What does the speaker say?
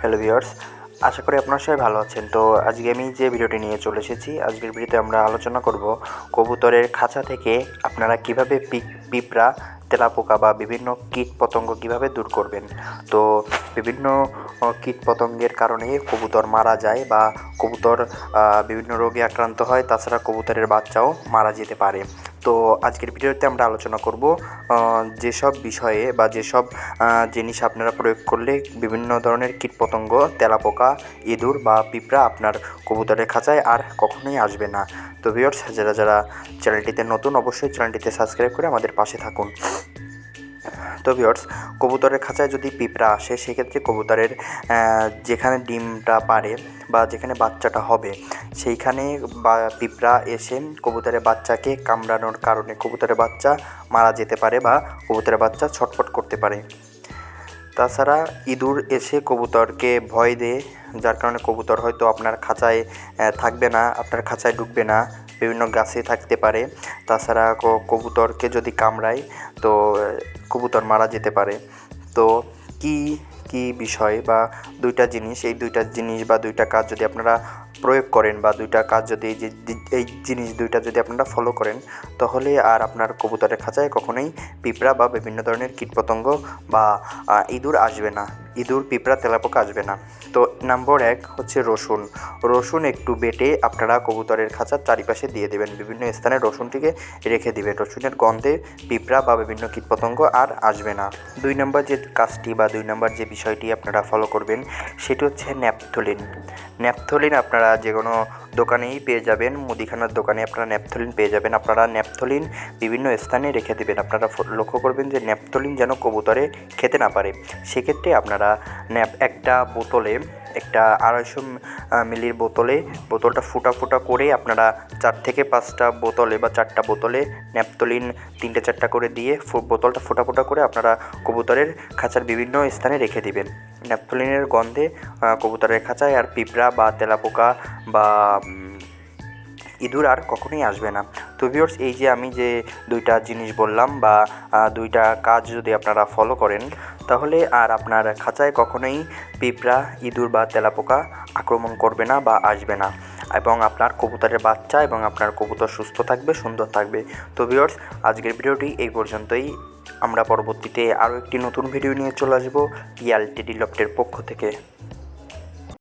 Hello viewers, আশা করি আপনারা সবাই ভালো আছেন। তো আজকে আমি যে ভিডিওটি নিয়ে চলে এসেছি, আজকের ভিডিওতে আমরা আলোচনা করব কবুতরের খাঁচা থেকে আপনারা কিভাবে পিঁপড়া, তেলাপোকা বা বিভিন্ন কীট পতঙ্গ কীভাবে দূর করবেন। তো বিভিন্ন কীট পতঙ্গের কারণে কবুতর মারা যায় বা কবুতর বিভিন্ন রোগে আক্রান্ত হয়, তাছাড়া কবুতরের বাচ্চাও মারা যেতে পারে। তো আজকের ভিডিওতে আমরা আলোচনা করব যেসব বিষয়ে বা যেসব জিনিস আপনারা প্রয়োগ করলে বিভিন্ন ধরনের কীটপতঙ্গ, তেলাপোকা, ইঁদুর বা পিঁপড়া আপনার কবুতরের খাঁচায় আর কখনোই আসবে না। তো ভিউয়ার্স, যারা চ্যানেলটিতে নতুন, অবশ্যই চ্যানেলটিতে সাবস্ক্রাইব করে আমাদের পাশে থাকুন। তো ভিউয়ার্স, কবুতরের খাঁচায় যদি পিঁপড়া আসে, সেক্ষেত্রে কবুতরের যেখানে ডিমটা পারে বা যেখানে বাচ্চাটা হবে সেইখানে বা পিঁপড়া এসে কবুতরের বাচ্চাকে কামড়ানোর কারণে কবুতরের বাচ্চা মারা যেতে পারে বা কবুতরের বাচ্চা ছটফট করতে পারে। তাছাড়া ইঁদুর এসে কবুতরকে ভয় দেয়, যার কারণে কবুতর হয়তো আপনার খাঁচায় থাকবে না, আপনার খাঁচায় ঢুকবে না, বিভিন্ন গাছে থাকতে পারে। তাছাড়া কবুতরকে যদি কামড়ায় তো কবুতর মারা যেতে পারে। তো কি বিষয় বা দুইটা জিনিস, এই দুইটা জিনিস বা দুইটা কাজ যদি আপনারা প্রয়োগ করেন বা দুইটা কাজ যদি এই জিনিস দুইটা যদি আপনারা ফলো করেন, তাহলে আর আপনার কবুতরের খাঁচায় কখনোই পিঁপড়া বা বিভিন্ন ধরনের কীটপতঙ্গ বা ইঁদুর আসবে না, ইঁদুর, পিঁপড়া, তেলাপোকা আসবে না। তো নম্বর 1 হচ্ছে রসুন একটু বেটে আপনারা কবুতরের খাঁচার চারিপাশে দিয়ে দেবেন, বিভিন্ন স্থানে রসুনটিকে রেখে দেবেন। রসুনের গন্ধে পিঁপড়া বা বিভিন্ন কীটপতঙ্গ আর আসবে না। 2 নম্বর যে কাজটি বা 2 নম্বর যে বিষয়টি আপনারা ফলো করবেন, সেটি হচ্ছে ন্যাপথলিন আপনারা যে কোনো দোকানেই পেয়ে যাবেন, মুদিখানার দোকানে আপনারা ন্যাপথলিন পেয়ে যাবেন। আপনারা ন্যাপথলিন বিভিন্ন স্থানে রেখে দেবেন। আপনারা লক্ষ্য করবেন যে ন্যাপথলিন যেন কবুতরে খেতে না পারে। সেক্ষেত্রে আপনারা একটা বোতলে, একটা 250 মিলির বোতলটা ফুটা করে আপনারা 4 থেকে 5টা বোতলে বা 4টা বোতলে ন্যাপথলিন 3টে 4টা করে দিয়ে বোতলটা ফুটা করে আপনারা কবুতরের খাঁচার বিভিন্ন স্থানে রেখে দিবেন। ন্যাপথলিনের গন্ধে কবুতরের খাঁচায় আর পিঁপড়া বা তেলাপোকা বা ইঁদুর আর কখনোই আসবে না। তো ভিউয়ার্স, এই যে আমি যে দুইটা জিনিস বললাম বা দুইটা কাজ যদি আপনারা ফলো করেন, তাহলে আর আপনার খাঁচায় কখনোই পিঁপড়া, ইঁদুর বা তেলাপোকা আক্রমণ করবে না বা আসবে না, এবং আপনার কবুতরের বাচ্চা এবং আপনার কবুতর সুস্থ থাকবে, সুন্দর থাকবে। তো ভিউয়ার্স, আজকের ভিডিওটি এই পর্যন্তই। আমরা পরবর্তীতে আরও একটি নতুন ভিডিও নিয়ে চলে আসবো টিএলটিডি লফটের পক্ষ থেকে।